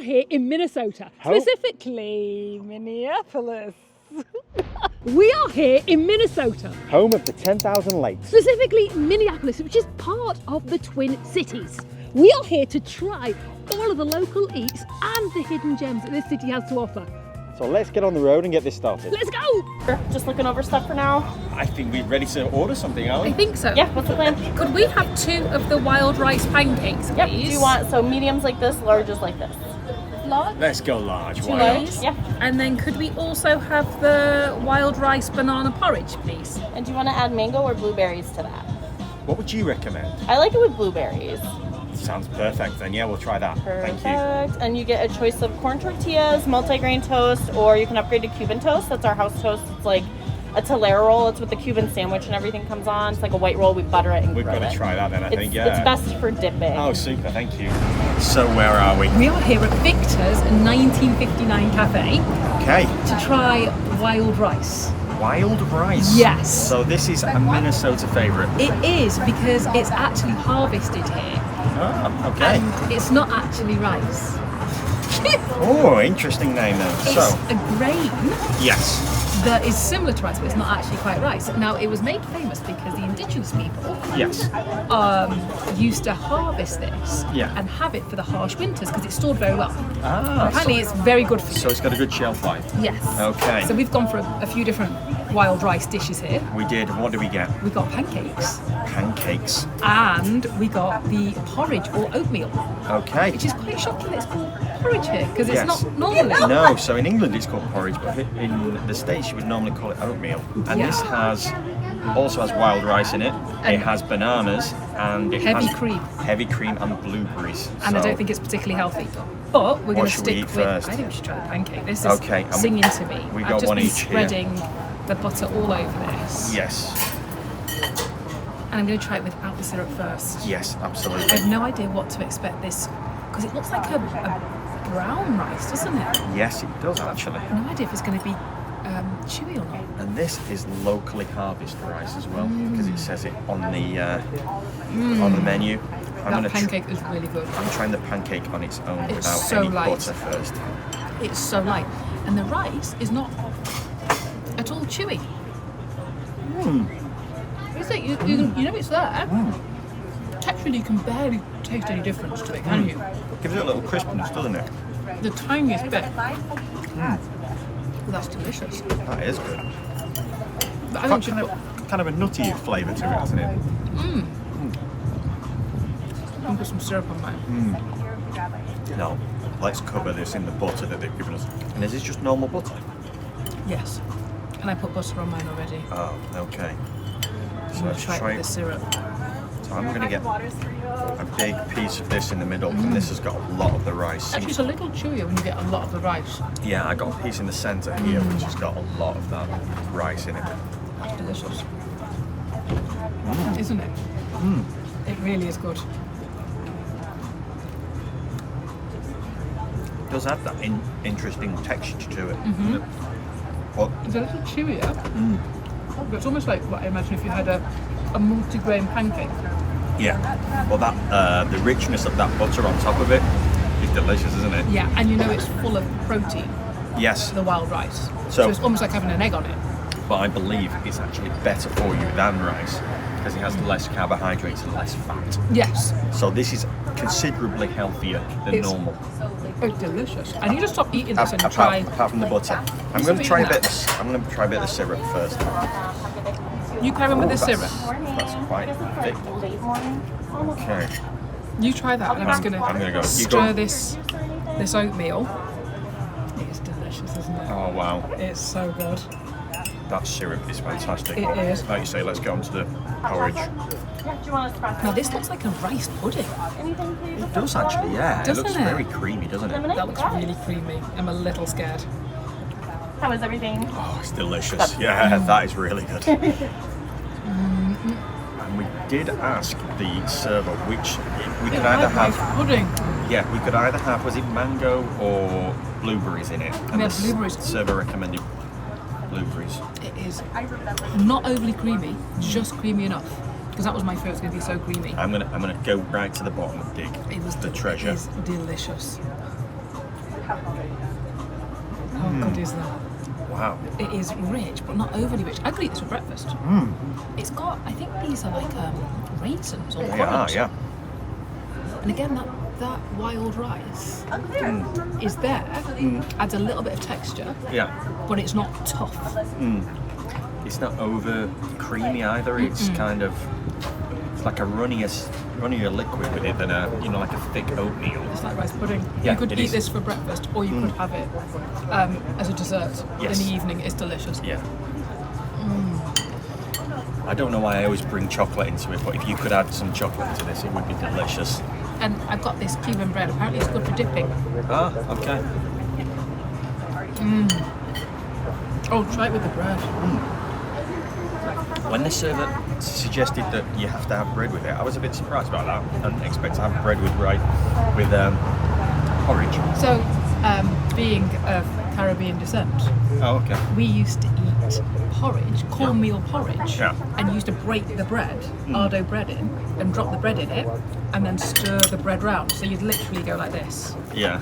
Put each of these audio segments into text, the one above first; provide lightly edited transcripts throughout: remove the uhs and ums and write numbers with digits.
here in Minnesota, specifically Minneapolis. We are here in Minnesota, home of the 10,000 lakes. Specifically Minneapolis, which is part of the Twin Cities. We are here to try all of the local eats and the hidden gems that this city has to offer. So let's get on the road and get this started. Let's go! Just looking over stuff for now. I think we're ready to order something, aren't we? I think so. Yeah, what's the plan? Could we have 2 of the wild rice pancakes, please? Yep, do you want, so mediums like this, larges like this? Large? Let's go large. Two Why not? large? Yeah. And then could we also have the wild rice banana porridge, please? And do you want to add mango or blueberries to that? What would you recommend? I like it with blueberries. Sounds perfect then. Yeah, we'll try that. Perfect. Thank you. And you get a choice of corn tortillas, multigrain toast, or you can upgrade to Cuban toast. That's our house toast. It's like a Tolera roll. It's with the Cuban sandwich and everything comes on. It's like a white roll. We butter it and We've grill got to it. try that then, I think, It's yeah. best for dipping. Oh, super, thank you. So where are we? We are here at Victor's 1959 Cafe Okay. to try wild rice. Wild rice. Yes. So this is a Minnesota favourite. It is because it's actually harvested here. Oh, okay. And it's not actually rice. Oh, interesting name then. It's So, a grain yes. that is similar to rice, but it's not actually quite rice. Now, it was made famous because the indigenous people Yes. used to harvest this Yeah. and have it for the harsh winters because it's stored very well. Ah. Apparently, it's very good for you. So it's got a good shelf life. Yes. Okay. So we've gone for a few different wild rice dishes here. We did. What did we get? We got pancakes Pancakes. and we got the porridge or oatmeal, Okay. which is quite shocking that it's called porridge here because Yes. it's not normally. No, so in England it's called porridge, but in the States you would normally call it oatmeal. And Yeah. this also has wild rice in it. It And has bananas and it heavy has cream. heavy cream and blueberries. And I So- don't think it's particularly healthy. But we're going to should we stick eat with. first? I think we should try the pancake. This is Okay, and singing to me. we I've got just one been each here. spreading the butter all over this. Yes. And I'm going to try it without the syrup first. Yes, I absolutely. have no idea what to expect this because it looks like a brown rice, doesn't it? Yes, it does actually. No idea if it's going to be chewy or not. And this is locally harvested rice as well because it says it on the menu. That pancake is really good. I'm trying the pancake on its own It's without so any light. butter first. It's so light, and the rice is not at all chewy. Is it? You know it's there. Texturally, you can barely taste any difference to it, can you? Gives it a little crispness, doesn't it? The tiniest bit. Well, that's delicious. That is good. But I think you Kind of a nutty flavour to it, hasn't it? can put some syrup on mine. No. Let's cover this in the butter that they've given us. And is this just normal butter? Yes. And I put butter on mine already. Oh, okay. So I'm going let's to try it try with the syrup. So I'm going to get a big piece of this in the middle, and this has got a lot of the rice. Actually, it's a little chewier when you get a lot of the rice. Yeah, I got a piece in the centre here, which has got a lot of that rice in it. That's delicious. Isn't it? It really is good. It does have that interesting texture to it. But It's a little chewier. But it's almost like what I imagine if you had a multi-grain pancake. yeah, well the richness of that butter on top of it is delicious, isn't it? Yeah, and you know it's full of protein, Yes, the wild rice. So- So it's almost like having an egg on it. but I believe it's actually better for you than rice because it has less carbohydrates and less fat. Yes. So this is considerably healthier than It's- normal. It's delicious. I need to stop eating this and Apart, try. apart from the butter, I'm Stop going to try a eating bit. I'm going to try a bit of the syrup first. You carry on with the syrup. That's quite thick. Okay. You try that, and I'm just I'm gonna go. You stir go. this oatmeal. It's delicious, isn't it? Oh wow, It's so good. that syrup is fantastic. It is. Like you say, let's get on to the porridge. Now this looks like a rice pudding. It does actually, yeah. Doesn't it looks it? very creamy, doesn't it? That looks really creamy. I'm a little scared. How is everything? Oh, it's delicious. Yeah, that is really good. And we did ask the server which we could either have. rice pudding. Yeah, we could either have, was it mango or blueberries in it? And Yeah, the blueberries. server recommended blueberries. It is not overly creamy, just creamy enough. Because that was my fear, it was going to be so creamy. I'm gonna go right to the bottom and dig It was the treasure. It is delicious. How good is that? Wow. It is rich, but not overly rich. I could eat this for breakfast. It's got, I think these are like raisins or They are, porridge. yeah. And again, that wild rice is there, adds a little bit of texture, Yeah. but it's not tough. It's not over creamy either. It's kind of, it's like a runnier liquid with it than a, you know, like a thick oatmeal. It's like rice pudding. Yeah, You could it eat is. this for breakfast, or you could have it as a dessert Yes. in the evening. It's delicious. Yeah. I don't know why I always bring chocolate into it, but if you could add some chocolate to this, it would be delicious. And I've got this Cuban bread. Apparently, it's good for dipping. Ah, okay. Oh, try it with the bread. When the server suggested that you have to have bread with it, I was a bit surprised about that. I didn't expect to have bread with porridge. So, being of Caribbean descent, Oh, okay. we used to eat porridge, cornmeal porridge, Yeah. and used to break the bread, ardo bread in, and drop the bread in it, and then stir the bread round. So you'd literally go like this, Yeah.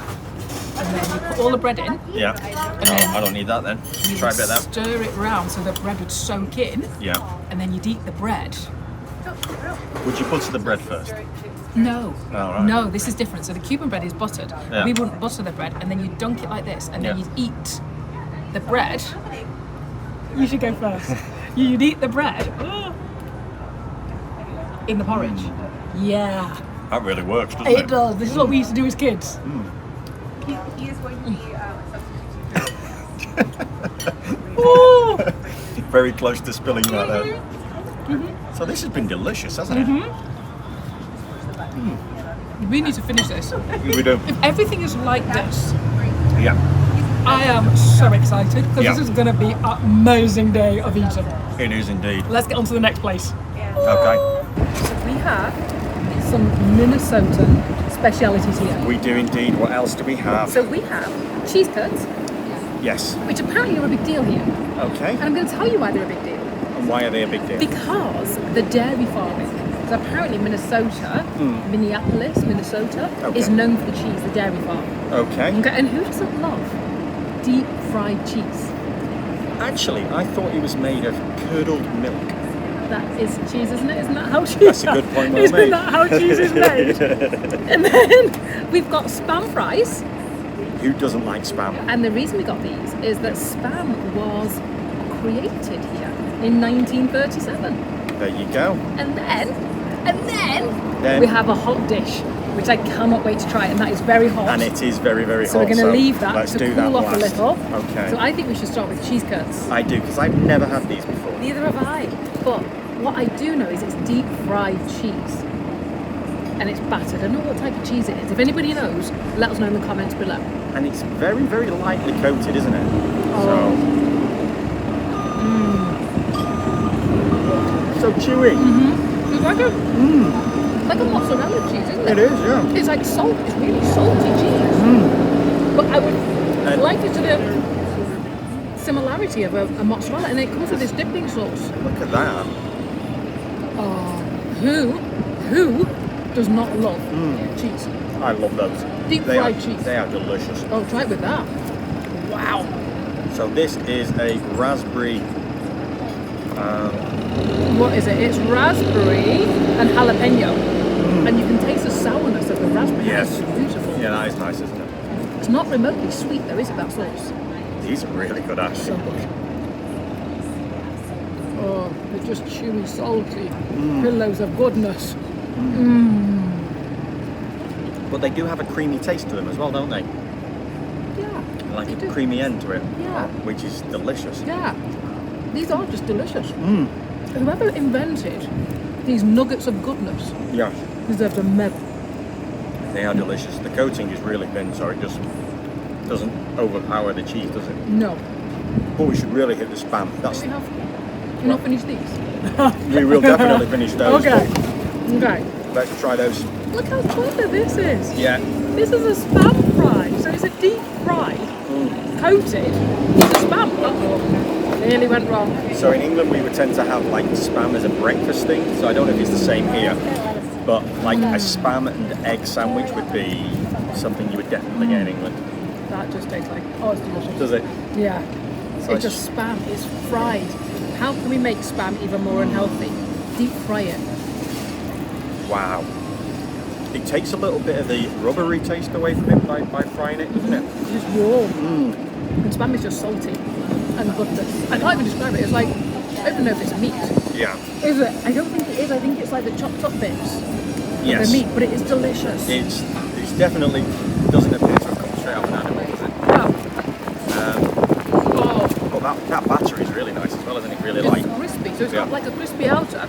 and then you put all the bread in, Yeah. then I don't need that then. you Try a would bit of that. stir it round so the bread would soak in, Yeah. and then you'd eat the bread. Would you butter the bread first? No, Oh, right. no, this is different. So the Cuban bread is buttered. Yeah. We wouldn't butter the bread, and then you dunk it like this, and then Yeah. you'd eat the bread. You should go first. You'd eat the bread in the porridge. Yeah, That really works, doesn't it does. This is what we used to do as kids. He is going to be Ooh. Very close to spilling that there. So this has been delicious, hasn't it? We need to finish this. We do. If everything is like this, Yeah. I am so excited because Yeah. this is going to be an amazing day of eating. It is indeed. Let's get on to the next place. Okay. So we have some Minnesotan specialities here. We do indeed. What else do we have? So we have cheese curds, Yes. which apparently are a big deal here. Okay. And I'm going to tell you why they're a big deal. And why are they a big deal? Because the dairy farming. So apparently Minnesota, Minneapolis, Minnesota, Okay. is known for the cheese, the dairy farm. Okay. Okay, and who doesn't love deep fried cheese? Actually, I thought it was made of curdled milk. That is cheese, isn't it? Isn't that how cheese? That's a good point, well Isn't made. that how cheese is made? And then we've got spam fries. Who doesn't like spam? And the reason we got these is that spam was created here in 1937. There you go. And then Then- we have a hot dish, which I cannot wait to try, and that is very hot. And it is very, very so hot. we're going to leave that let's to do cool that off a last. little. Okay. So I think we should start with cheese curds. I do, because I've never had these before. Neither have I. But what I do know is it's deep fried cheese. And it's battered. I don't know what type of cheese it is. If anybody knows, let us know in the comments below. And it's very, very lightly coated, isn't it? So chewy. It's like a mozzarella cheese, isn't it? It is, yeah. It's like salt. It's really salty cheese. But I would like it to the similarity of a mozzarella, and it comes with this dipping sauce. Look at that. Oh, who does not love cheese? I love those. Deep They fried are, cheese. They are delicious. Oh, try it with that. Wow. So this is a raspberry. What is it? It's raspberry and jalapeno. And you can taste the sourness of the raspberry. Yes. It's beautiful. Yeah, that is nice, isn't it? It's not remotely sweet though, is it, that sauce? These are really good, So actually. good. Oh, they're just chewy, salty. Pillows of goodness. But they do have a creamy taste to them as well, don't they? Yeah. Like they a do. creamy end to it. Yeah. Which is delicious. Yeah. These are just delicious. Whoever invented these nuggets of goodness Yeah. deserves a medal. They are delicious. The coating is really thin, so it just doesn't overpower the cheese, does it? No. But we should really hit the spam. That's We have. Can not finish these? we will definitely finish those. Okay. Okay. but Let's try those. Look how clever this is. Yeah. This is a spam fry. So it's a deep fry coated with a spam. Uh-oh. Nearly went wrong. So in England we would tend to have like spam as a breakfast thing. So I don't know if it's the same here, but like a spam and egg sandwich would be something you would definitely get in England. That just tastes like, oh, it's delicious. Does it? Yeah. It's It's like- just spam. It's fried. How can we make spam even more unhealthy? Deep fry it. Wow. It takes a little bit of the rubbery taste away from it by frying it, doesn't it? It's just warm. And spam is just salty and gutless. I can't even describe it. It's like, I don't even know if it's meat. Yeah. Is it? I don't think it is. I think it's like the chopped up bits of Yes. the meat, but it is delicious. It's definitely doesn't appear to have come straight off an animal, does it? Oh, But that batter is really nice as well, isn't it? Really it's light. crispy. So it's Yeah. got like a crispy outer,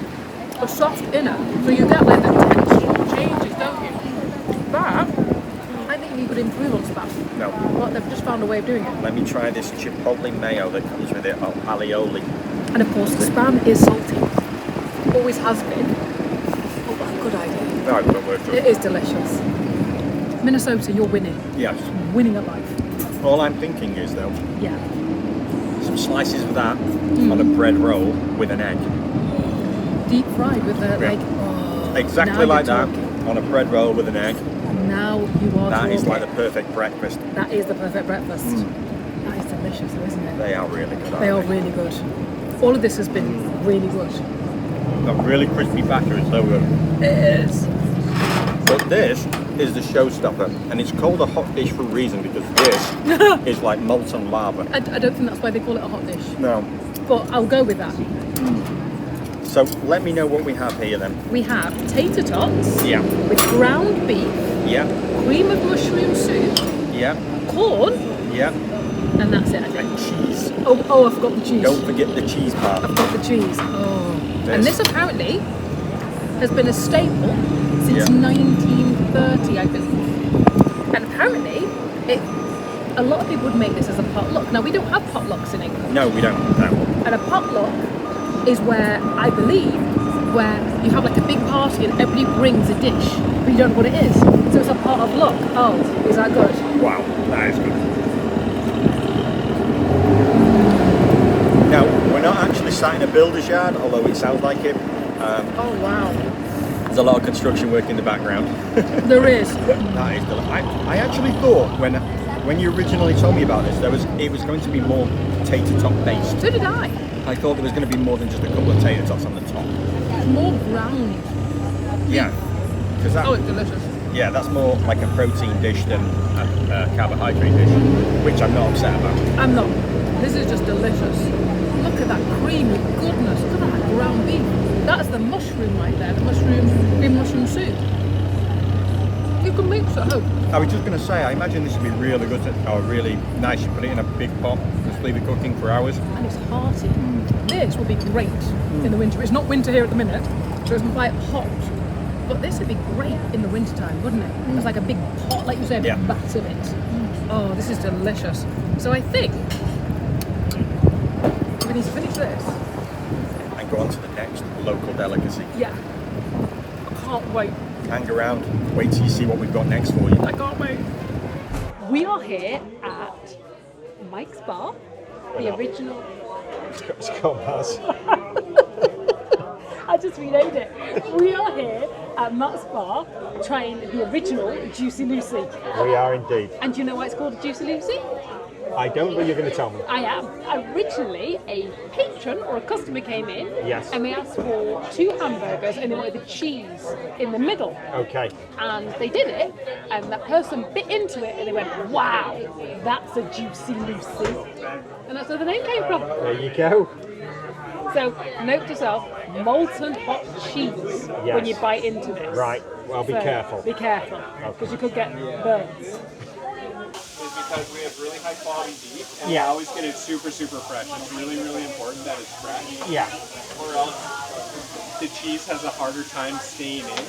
a soft inner. So you get like the texture changes, don't you? But I think you could improve on spam. No. But they've just found a way of doing it. Let me try this chipotle mayo that comes with it, alioli. And of course, the spam is salty. Always has been. Oh, what a good idea. No, it won't work. It is delicious. Minnesota, you're winning. Yes. Winning at life. All I'm thinking is though, Yeah. some slices of that on a bread roll with an egg. Deep fried with the Yeah. like. Oh, Exactly now like you're that talking. on a bread roll with an egg. Now you are That talking. is like the perfect breakfast. That is the perfect breakfast. That is delicious, though, isn't it? They are really good. They are really good. All of this has been really good. That really crispy batter is so good. It is. But this is the showstopper, and it's called a hot dish for a reason because this is like molten lava. I don't think that's why they call it a hot dish, No. but I'll go with that. So let me know what we have here then. We have tater tots Yeah. with ground beef, Yeah. cream of mushroom soup, Yeah. corn, Yeah. and that's it, I think. And cheese. Oh, I forgot the cheese. Don't forget the cheese part. I've got the cheese. Oh. And This. this apparently has been a staple since Yeah. 1930, I believe. And apparently, a lot of people would make this as a potluck. Now, we don't have potlucks in England. No, we don't. No. And a potluck is where, I believe, where you have like a big party and everybody brings a dish, but you don't know what it is. So it's a pot of luck. Oh, is that good? Wow, that is good. Now, we're not actually sat in a builder's yard, although it sounds like it. Oh, wow. There's a lot of construction work in the background. There is. That is I actually thought when you originally told me about this, it was going to be more tater tot based. So did I. I thought there was going to be more than just a couple of tater tots on the top. More brownie. Yeah, because that. Oh, it's delicious. Yeah, that's more like a protein dish than a carbohydrate dish, which I'm not upset about. I'm not. This is just delicious. Look at that creamy goodness. Look at that ground beef. That's the mushroom right there. The cream mushroom soup. You can make this at home. I was just going to say, I imagine this would be really good, or really nice. You put it in a big pot, just leave it cooking for hours. And it's hearty. This would be great in the winter. It's not winter here at the minute, so it's quite hot. But this would be great in the winter time, wouldn't it? It's like a big pot, like you said, Yeah. batter it. Oh, this is delicious. So I think we need to finish this. And go on to the next local delicacy. Yeah. I can't wait. Hang around, wait till you see what we've got next for you. I can't wait. We are here at Mike's Bar, the original. It's called Baz. I just renamed it. We are here at Matt's Bar trying the original Jucy Lucy. We are indeed. And do you know why it's called a Jucy Lucy? I don't, but you're going to tell me. I am. Originally, a patron or a customer came in Yes. and they asked for 2 hamburgers and they wanted the cheese in the middle. Okay. And they did it, and that person bit into it and they went, wow, that's a Jucy Lucy. And that's where the name came from. There you go. So, note to yourself, molten hot cheese when you bite into this. Right. Well, be careful. Be careful, because you could get burns. Is because we have really high quality beef and Yeah. we always get it super, super fresh. It's really, really important that it's fresh. Yeah. Or else the cheese has a harder time staying in.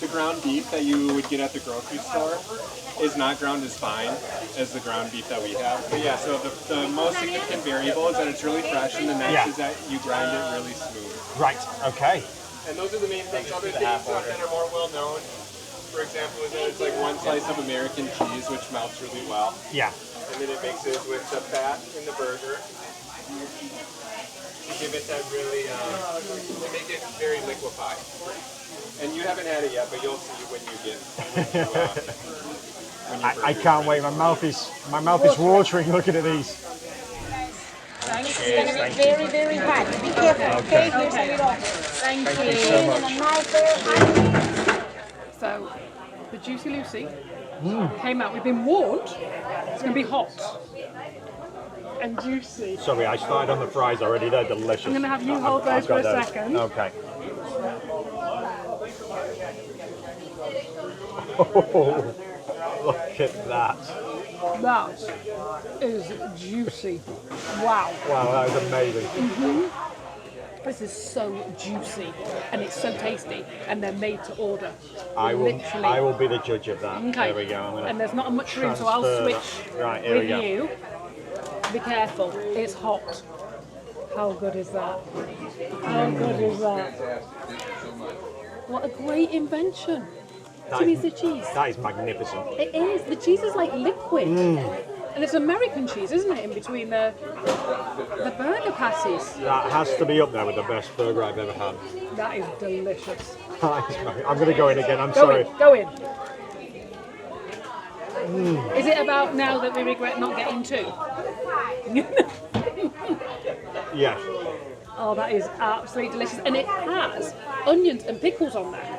The ground beef that you would get at the grocery store is not ground as fine as the ground beef that we have. But yeah, so the most significant variable is that it's really fresh, and the next is that you grind it really smooth. Right. Okay. And those are the main things. Other things that are more well known, for example, is that it's like 1 slice of American cheese, which melts really well. Yeah. And then it mixes with the fat in the burger to give it that really, to make it very liquefied. And you haven't had it yet, but you'll see when you get it. when you I can't wait. My mouth is watering looking at these. It's going to be very, very hot. Be careful, okay? Here's how you go. Thank Thank you you. so And a much. knife there. So, the Jucy Lucy came out. We've been warned it's going to be hot and juicy. Sorry, I started on the fries already. They're delicious. I'm going to have you hold those I've for got a second. Okay. Oh, look at that. That is juicy. Wow. Wow, that was amazing. This is so juicy and it's so tasty and they're made to order. I Literally. will be the judge of that. Okay. There we go. I'm gonna And there's not much room, so I'll transfer switch that. Right, here with we go. you. Be careful, it's hot. How good is that? How good is that? What a great invention. That Timmy is- the cheese. That is magnificent. It is. The cheese is like liquid. And it's American cheese, isn't it, in between the burger patties? That has to be up there with the best burger I've ever had. That is delicious. I'm going to go in again. I'm Go sorry. in, go in. Is it about now that we regret not getting two? Yeah. Oh, that is absolutely delicious. And it has onions and pickles on there.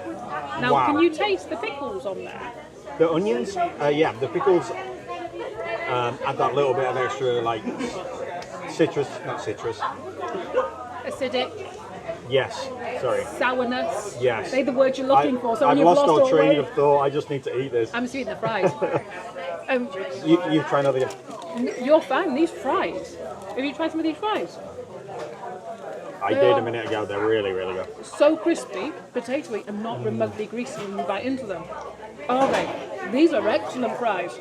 Now, Wow. can you taste the pickles on there? The onions, yeah, the pickles add that little bit of extra, like, not citrus. Acidic, Yes, sorry. sourness. Yes. They're the words you're looking for. So when I've you've lost all train weight- of thought. I just need to eat this. I'm just eating the fries. You try another. You're fine. These fries. Have you tried some of these fries? I did a minute ago. They're really, really good. So crispy, potatoey, and not remotely greasy when you bite into them. Are they? These are excellent fries.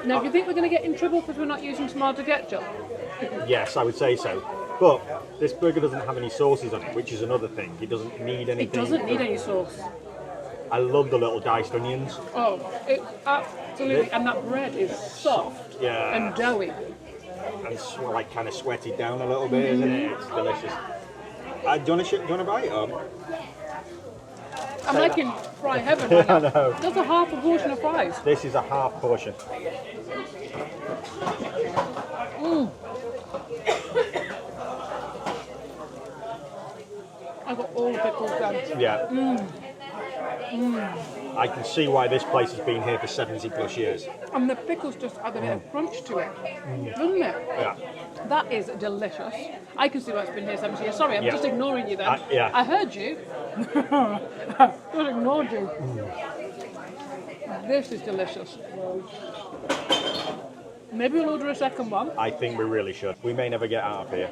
Now, do you think we're going to get in trouble because we're not using tomato ketchup? Yes, I would say so. But this burger doesn't have any sauces on it, which is another thing. It doesn't need anything. It doesn't need any sauce. I love the little diced onions. Oh, it absolutely. And that bread is soft Yeah. and doughy. And like kind of sweated down a little bit, isn't it? It's delicious. Do you want to bite it? I'm like in fry heaven I right now. know. That's a half a portion of fries. This is a half portion. I got all the pickles done. Yeah. I can see why this place has been here for 70 plus years. And the pickles just add a bit of crunch to it, doesn't it? Yeah. That is delicious. I can see why it's been here 70 years. Sorry, I'm Yeah. just ignoring you then. Yeah. I heard you. Just ignored you. This is delicious. Maybe we'll order a second one. I think we really should. We may never get out of here.